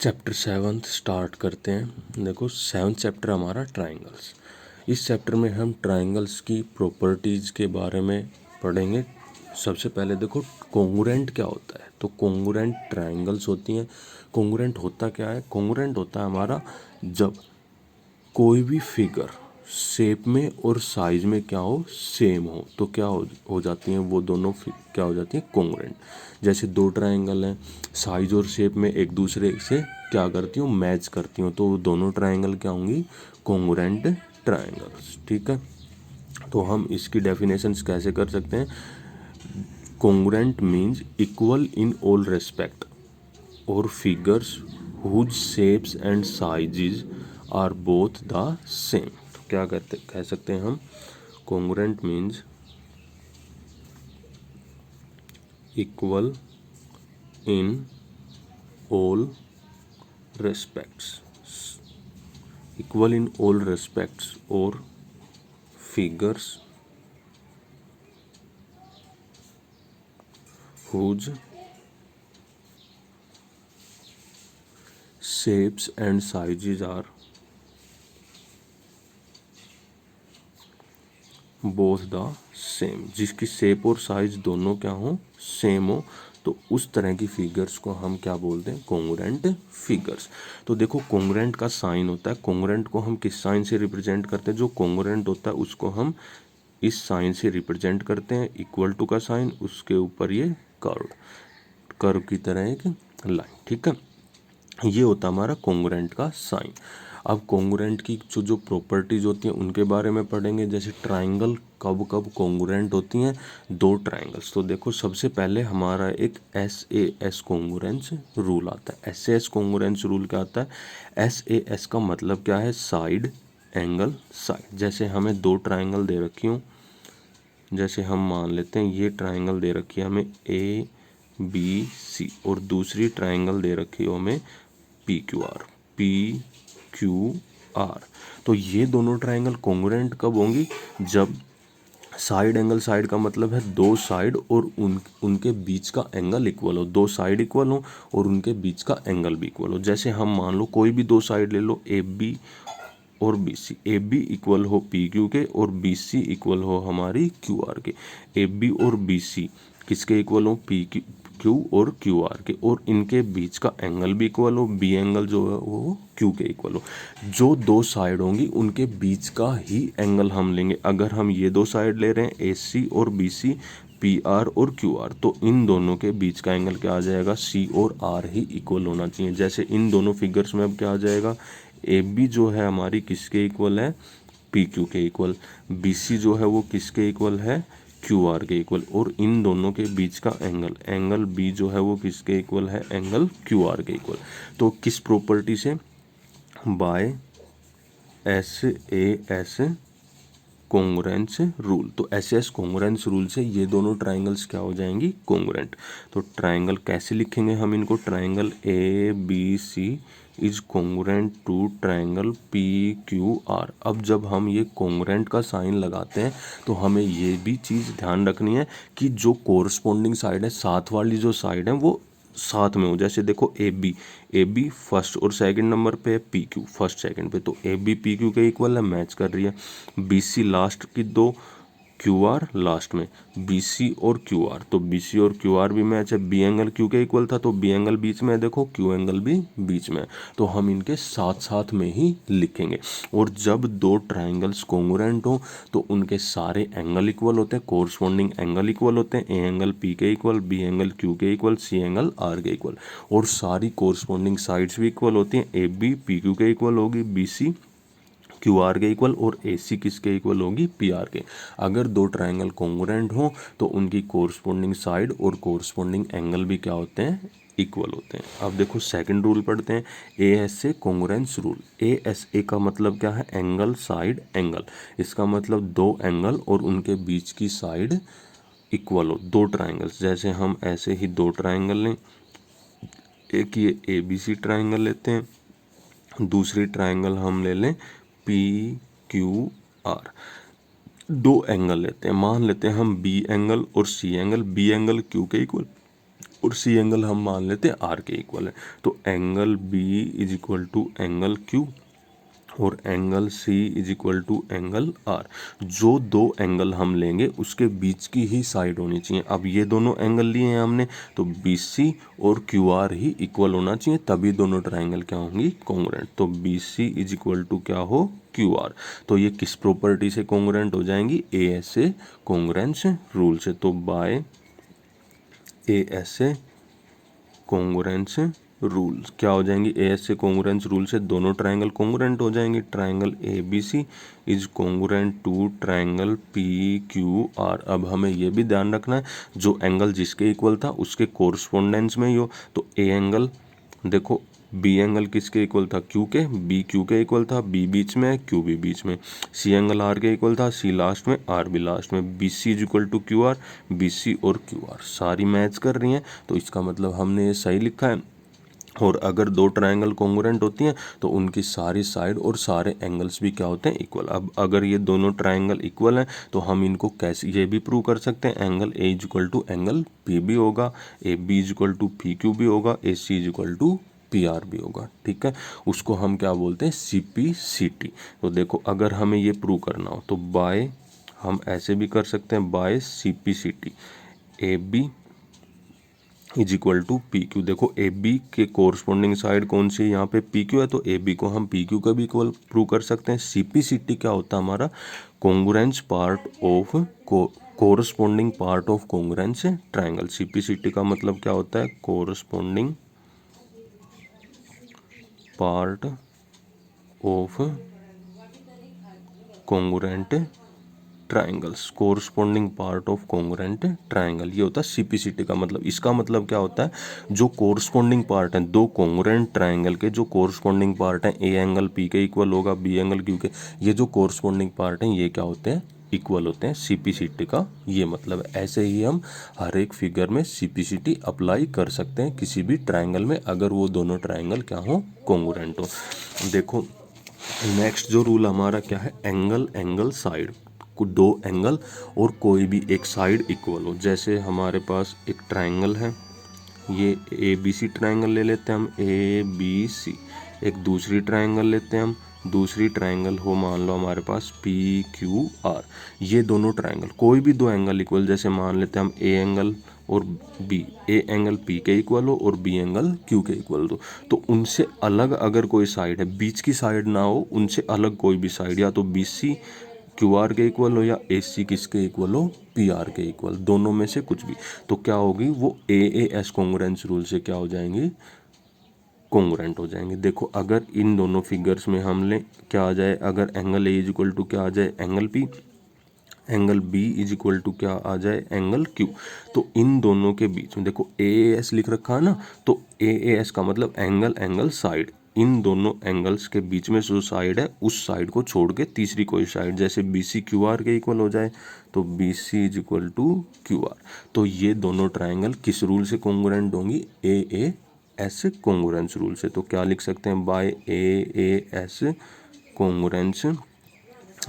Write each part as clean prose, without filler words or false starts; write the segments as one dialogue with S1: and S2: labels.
S1: Chapter 7 start करते हैं। देखो 7th चैप्टर हमारा ट्राइंगल्स। इस चैप्टर में हम ट्राइंगल्स की प्रॉपर्टीज़ के बारे में पढ़ेंगे। सबसे पहले देखो कोंग्रुएंट क्या होता है। तो कोंग्रुएंट ट्राइंगल्स होती हैं। कोंग्रुएंट होता क्या है? कोंग्रुएंट होता है हमारा जब कोई भी फिगर शेप में और साइज में क्या हो, सेम हो, तो क्या हो जाती हैं वो दोनों क्या हो जाती हैं, कोंग्रुएंट। जैसे दो ट्रायंगल हैं, साइज और शेप में एक दूसरे से क्या करती हूँ, मैच करती हूँ, तो दोनों ट्रायंगल क्या होंगी, कोंग्रुएंट ट्रायंगल्स। ठीक है, तो हम इसकी डेफिनेशंस कैसे कर सकते हैं। Congruent means equal in all respect और figures whose shapes and sizes are both the same. तो क्या कह सकते हैं हम, congruent means equal in all respects, equal in all respects और figures whose shapes and sizes are both the same. जिसकी shape और साइज दोनों क्या हो, सेम हो, तो उस तरह की फिगर्स को हम क्या बोलते हैं, कोंग्रुएंट फिगर्स। तो देखो कोंग्रुएंट का साइन होता है, कोंग्रुएंट को हम किस साइन से रिप्रेजेंट करते हैं, जो कोंग्रुएंट होता है उसको हम इस साइन से रिप्रेजेंट करते हैं, इक्वल टू का साइन, उसके ऊपर ये कर्व की तरह एक लाइन। ठीक है, ये होता है हमारा कोंग्रुएंट का साइन। अब कोंग्रुएंट की जो प्रॉपर्टीज होती हैं उनके बारे में पढ़ेंगे। जैसे ट्राइंगल कब कब कोंग्रुएंट होती हैं, दो ट्राइंगल्स। तो देखो सबसे पहले हमारा एक SAS कोंग्रुएंस रूल आता है। SAS कोंग्रुएंस रूल क्या आता है, SAS का मतलब क्या है, साइड एंगल साइड। जैसे हमें दो ट्राइंगल दे रखी हूँ, जैसे हम मान लेते हैं ये ट्राइंगल दे रखी है हमें ABC और दूसरी ट्राइंगल दे रखी है हमें PQR। तो ये दोनों ट्राइंगल कोंग्रुएंट कब होंगी, जब साइड एंगल साइड का मतलब है दो साइड और उनके बीच का एंगल इक्वल हो, दो साइड इक्वल हो और उनके बीच का एंगल भी इक्वल हो। जैसे हम मान लो कोई भी दो साइड ले लो, AB और BC, AB इक्वल हो PQ के और BC इक्वल हो हमारी QR के। AB और BC किसके इक्वल हो, PQ और QR के, और इनके बीच का एंगल भी इक्वल हो, B एंगल जो है वो Q के इक्वल हो। जो दो साइड होंगी उनके बीच का ही एंगल हम लेंगे। अगर हम ये दो साइड ले रहे हैं AC और BC, PR और QR, तो इन दोनों के बीच का एंगल क्या आ जाएगा, C और R ही इक्वल होना चाहिए। जैसे इन दोनों फिगर्स में अब क्या आ जाएगा, AB जो है हमारी किसके इक्वल है, PQ के इक्वल, BC जो है वो किसके इक्वल है, QR के इक्वल, और इन दोनों के बीच का एंगल B जो है वो किसके इक्वल है, एंगल QR के इक्वल। तो किस प्रॉपर्टी से, बाय SAS कोंग्रुएंस रूल। तो SAS कोंग्रुएंस रूल से ये दोनों ट्राइंगल्स क्या हो जाएंगी, कोंग्रुएंट। तो ट्राइंगल कैसे लिखेंगे हम इनको, triangle ABC is congruent to triangle PQR। अब जब हम ये कोंग्रुएंट का साइन लगाते हैं तो हमें ये भी चीज़ ध्यान रखनी है कि जो कोरस्पोंडिंग साइड है, साथ वाली जो साइड है वो साथ में हो। जैसे देखो AB फर्स्ट और सेकंड नंबर पे है, PQ फर्स्ट सेकंड पे, तो AB PQ के इक्वल है, मैच कर रही है। BC लास्ट की दो, QR लास्ट में, BC और QR, तो BC और QR भी मैच है। B एंगल Q के इक्वल था तो B एंगल बीच में है, देखो Q एंगल भी बीच में है, तो हम इनके साथ साथ में ही लिखेंगे। और जब दो ट्राइंगल्स कोंग्रुएंट हो तो उनके सारे एंगल इक्वल होते हैं, कोरस्पोंडिंग एंगल इक्वल होते हैं। A एंगल P के इक्वल, B एंगल Q के इक्वल, C एंगल R के इक्वल, और सारी कोरस्पोंडिंग साइड्स भी इक्वल होती हैं। AB PQ के इक्वल होगी, BC QR के इक्वल, और AC किसके इक्वल होगी, PR के। अगर दो ट्राइंगल कोंग्रुएंट हो तो उनकी कोरस्पोंडिंग साइड और कोरस्पोंडिंग एंगल भी क्या होते हैं, इक्वल होते हैं। अब देखो सेकंड रूल पढ़ते हैं, ASA कोंग्रुएंस रूल। ASA का मतलब क्या है, एंगल साइड एंगल। इसका मतलब दो एंगल और उनके बीच की साइड इक्वल हो, दो ट्राइंगल्स। जैसे हम ऐसे ही दो ट्राइंगल लें, एक ये ABC ट्राइंगल लेते हैं, दूसरी ट्राइंगल हम ले लें PQR। दो एंगल लेते हैं, मान लेते हैं हम B एंगल और C angle. B angle Q के इक्वल, और सी एंगल हम मान लेते हैं आर के इक्वल है। तो angle B is equal to angle Q और angle C is equal to angle R. जो दो एंगल हम लेंगे उसके बीच की ही साइड होनी चाहिए। अब ये दोनों एंगल लिए हैं हमने, तो बी सी और क्यू आर ही इक्वल होना चाहिए, तभी दोनों ट्राइंगल क्या होंगी, कॉन्ग्रुएंट। तो B C is equal to क्या हो, क्यू आर। तो ये किस प्रॉपर्टी से कॉन्ग्रुएंट हो जाएंगी, A S A congruence rule से। तो by A S A congruence rule क्या हो जाएंगी, A S A congruence rule से दोनों ट्राइंगल कॉन्ग्रुएंट हो जाएंगे। Triangle A B C is congruent to triangle P Q R. अब हमें यह भी ध्यान रखना है जो एंगल जिसके इक्वल था उसके कोरस्पोंडेंस में ही हो। तो ए एंगल देखो, बी एंगल किसके इक्वल था, क्यू के, बी क्यू के इक्वल था, बी बीच में, क्यू भी बीच में। सी एंगल आर के इक्वल था, सी लास्ट में, आर भी लास्ट में। B C is equal to Q R, B C और क्यू आर सारी मैच कर रही हैं, तो इसका मतलब हमने ये सही लिखा है। और अगर दो ट्रायंगल कॉन्ग्रुएंट होती हैं तो उनकी सारी साइड और सारे एंगल्स भी क्या होते हैं, इक्वल। अब अगर ये दोनों ट्रायंगल इक्वल हैं तो हम इनको कैसे ये भी प्रूव कर सकते हैं, angle A is equal to angle P भी होगा, A B is equal to P Q भी होगा, A C is equal to P R भी होगा। ठीक है, उसको हम क्या बोलते हैं, सी पी सी टी। तो देखो अगर हमें ये प्रूव करना हो तो बाय, हम ऐसे भी कर सकते हैं, by C P C T A B is equal to P Q. देखो ए बी के कोरस्पोंडिंग साइड कौन सी है, यहाँ पे पी क्यू है, तो ए बी को हम पी क्यू का भी इक्वल प्रूव कर सकते हैं। सी पी सी टी क्या होता है हमारा, congruence part of corresponding part of congruence triangle. C P C T का मतलब क्या होता है, corresponding part of congruent triangles, corresponding part of congruent triangle, ये होता है सीपीसीटी का मतलब। इसका मतलब क्या होता है, जो कोरस्पोंडिंग पार्ट है दो कॉन्ग्रुएंट ट्राइंगल के, जो कोरस्पोंडिंग पार्ट है, ए एंगल पी के इक्वल होगा, बी एंगल क्यू के, ये जो कोरस्पोंडिंग पार्ट है ये क्या होते हैं, इक्वल होते हैं। सीपीसीटी का ये मतलब है। ऐसे ही हम हर एक फिगर में सीपीसीटी अप्लाई कर सकते हैं किसी भी ट्राइंगल में, अगर वो दोनों ट्राइंगल क्या हो, कॉन्ग्रुएंट हो। देखो नेक्स्ट जो रूल हमारा क्या है, एंगल एंगल साइड, दो एंगल और कोई भी एक साइड इक्वल हो। जैसे हमारे पास एक ट्राइंगल है, ये ए बी सी ट्राइंगल ले लेते हैं हम, ए बी सी। एक दूसरी ट्राइंगल लेते हैं हम, दूसरी ट्राइंगल हो मान लो हमारे पास पी क्यू आर। ये दोनों ट्राइंगल कोई भी दो एंगल इक्वल, जैसे मान लेते हैं हम ए एंगल और बी, ए एंगल पी के इक्वल हो और बी एंगल क्यू के इक्वल हो, तो उनसे अलग अगर कोई साइड है, बीच की साइड ना हो, उनसे अलग कोई भी साइड, या तो बी सी क्यू आर के इक्वल हो या ए सी किसके इक्वल हो, पी आर के इक्वल, दोनों में से कुछ भी, तो क्या होगी वो ए एस कॉन्ग्रुएंस रूल से क्या हो जाएंगी, कॉन्ग्रुएंट हो जाएंगे। देखो अगर इन दोनों फिगर्स में हम ले क्या आ जाए, अगर angle A is equal to क्या आ जाए, angle P, angle B is equal to क्या आ जाए, एंगल क्यू, तो इन दोनों के बीच में देखो ए एस लिख रखा है ना, तो ए एस का मतलब एंगल एंगल साइड, इन दोनों एंगल्स के बीच में जो साइड है उस साइड को छोड़ के तीसरी कोई साइड, जैसे बी सी क्यू आर के इक्वल हो जाए, तो B C is equal to Q R. तो ये दोनों ट्राइंगल किस रूल से कॉन्ग्रुएंट होंगी, ए एस कॉन्ग्रुएंस रूल से। तो क्या लिख सकते हैं, by A S congruence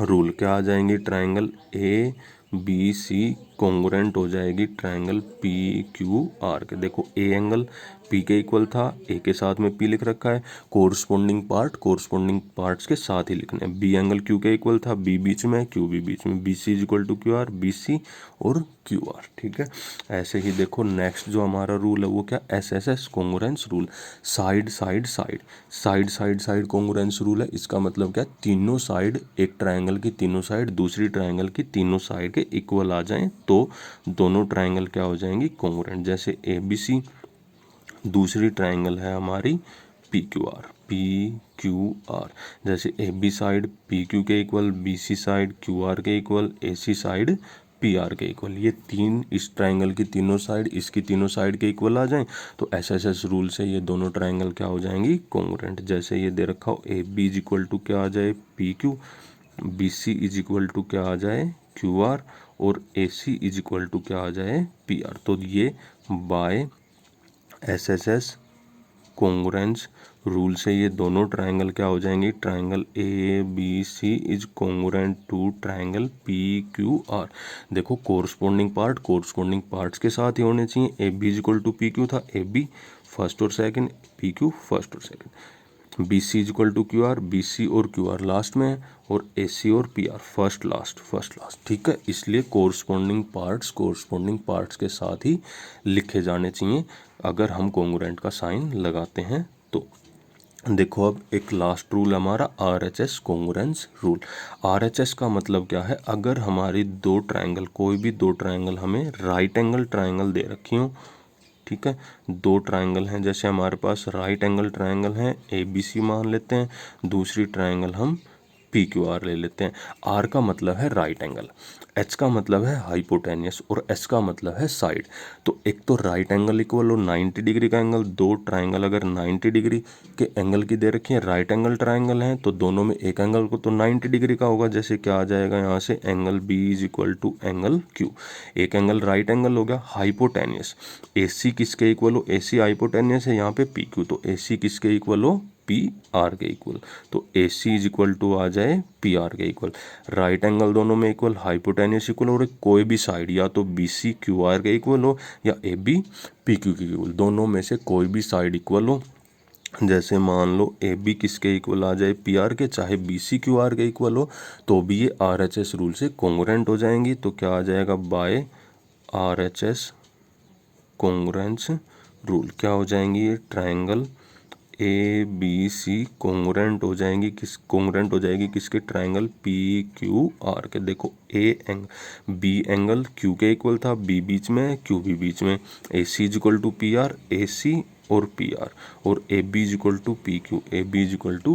S1: rule क्या आ जाएंगे, triangle A B C congruent हो जाएगी ट्राइंगल पी क्यू आर के। देखो ए एंगल पी के इक्वल था, ए के साथ में पी लिख रखा है, कोरस्पोंडिंग पार्ट कोरस्पोंडिंग पार्ट्स के साथ ही लिखने हैं। बी एंगल क्यू के इक्वल था, बी बीच में, क्यू भी बीच में, B C is equal to Q R, B C और क्यू आर। ठीक है, ऐसे ही देखो नेक्स्ट जो हमारा रूल है वो क्या, S S S congruence rule, side side side side side side congruence rule है। इसका मतलब क्या, तीनों साइड, एक ट्राइंगल की तीनों साइड दूसरी ट्राइंगल की तीनों साइड के इक्वल आ जाएं तो दोनों ट्राइंगल क्या हो जाएंगी, कॉन्ग्रुएंट। जैसे ए बी सी, दूसरी ट्राइंगल है हमारी P Q R, P Q R, जैसे A B side P Q के equal, B C side Q R के equal, A C side P R के इक्वल। ये तीन, इस ट्राइंगल की तीनों साइड इसकी तीनों साइड के इक्वल आ जाएं तो एस एस एस रूल से ये दोनों ट्राइंगल क्या हो जाएंगी, कॉन्ग्रुएंट। जैसे ये दे रखा हो, A B is equal to क्या आ जाए, P Q, B C is equal to क्या आ जाए, क्यू आर, और A C is equal to क्या आ जाए, पी आर। तो ये by S S S congruence rule से ये दोनों ट्राइंगल क्या हो जाएंगे, triangle A B C is congruent to triangle P Q R. देखो कोरस्पोंडिंग पार्ट्स के साथ ही होने चाहिए। ए B is equal to P Q था, ए बी फर्स्ट और सेकंड, पी क्यू फर्स्ट और second. B C is equal to Q R, B C और क्यू आर लास्ट में है, और ए सी और पी आर फर्स्ट लास्ट। ठीक है, इसलिए कोरस्पोंडिंग पार्ट्स के साथ ही लिखे जाने चाहिए अगर हम कोंग्रुएंट का साइन लगाते हैं तो। देखो अब एक लास्ट रूल हमारा RHS कोंग्रुएंस रूल। RHS का मतलब क्या है, अगर हमारी दो ट्राइंगल, कोई भी दो ट्राइंगल हमें राइट एंगल ट्राइंगल दे रखी हो, ठीक है, दो ट्राइंगल हैं, जैसे हमारे पास राइट एंगल ट्राइंगल है ABC मान लेते हैं, दूसरी ट्राइंगल हम PQR ले लेते हैं। R का मतलब है राइट एंगल, H का मतलब है हाइपोटेनियस और S का मतलब है साइड। तो एक तो राइट एंगल इक्वल हो 90 डिग्री का एंगल, दो ट्राइंगल अगर 90 डिग्री के एंगल की दे रखी है, राइट एंगल ट्राइंगल है, तो दोनों में एक एंगल को तो 90 डिग्री का होगा, जैसे क्या आ जाएगा यहाँ से angle B is equal to angle Q। एक एंगल राइट एंगल हो गया हाइपोटेनियस, AC किसके इक्वल हो, AC हाइपोटेनियस है यहाँ पे PQ, तो AC किसके इक्वल हो, PR के इक्वल, तो AC इज इक्वल टू आ जाए PR के इक्वल। राइट एंगल दोनों में इक्वल, हाइपोटेनियस इक्वल, और कोई भी साइड या तो BC QR के इक्वल हो या AB PQ के इक्वल, दोनों में से कोई भी साइड इक्वल हो। जैसे मान लो AB किसके इक्वल आ जाए, PR के, चाहे BC QR के इक्वल हो, तो भी ये RHS रूल से कोंग्रुएंट हो जाएंगी। तो क्या आ जाएगा, बाय RHS कोंग्रुएंस रूल क्या हो जाएंगी, ये ट्राइंगल ABC कोंग्रुएंट हो जाएंगी किसके, ट्राइंगल PQR के। देखो B एंगल Q के इक्वल था, B बीच में है, Q भी बीच में, AC is equal to PR, AC और PR, और AB is equal to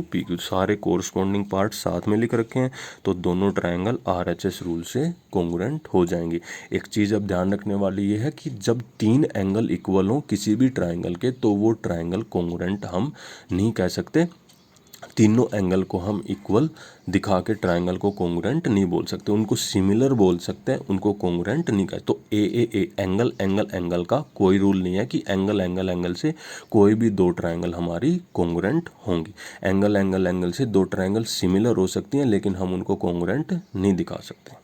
S1: PQ, सारे कोरस्पोंडिंग पार्ट साथ में लिख रखे हैं, तो दोनों ट्राइंगल RHS रूल से कोंग्रुएंट हो जाएंगे। एक चीज़ अब ध्यान रखने वाली ये है कि जब तीन एंगल इक्वल हो किसी भी ट्राइंगल के, तो वो ट्राइंगल कोंग्रुएंट हम नहीं कह सकते। तीनों एंगल को हम इक्वल दिखा के ट्राइंगल को कोंग्रुएंट नहीं बोल सकते, उनको सिमिलर बोल सकते हैं, उनको कोंग्रुएंट नहीं कहते। तो ए एंगल का कोई रूल नहीं है कि एंगल से कोई भी दो ट्राइंगल हमारी कोंग्रुएंट होंगी। एंगल से दो ट्राइंगल सिमिलर हो सकती हैं, लेकिन हम उनको कोंग्रुएंट नहीं दिखा सकते।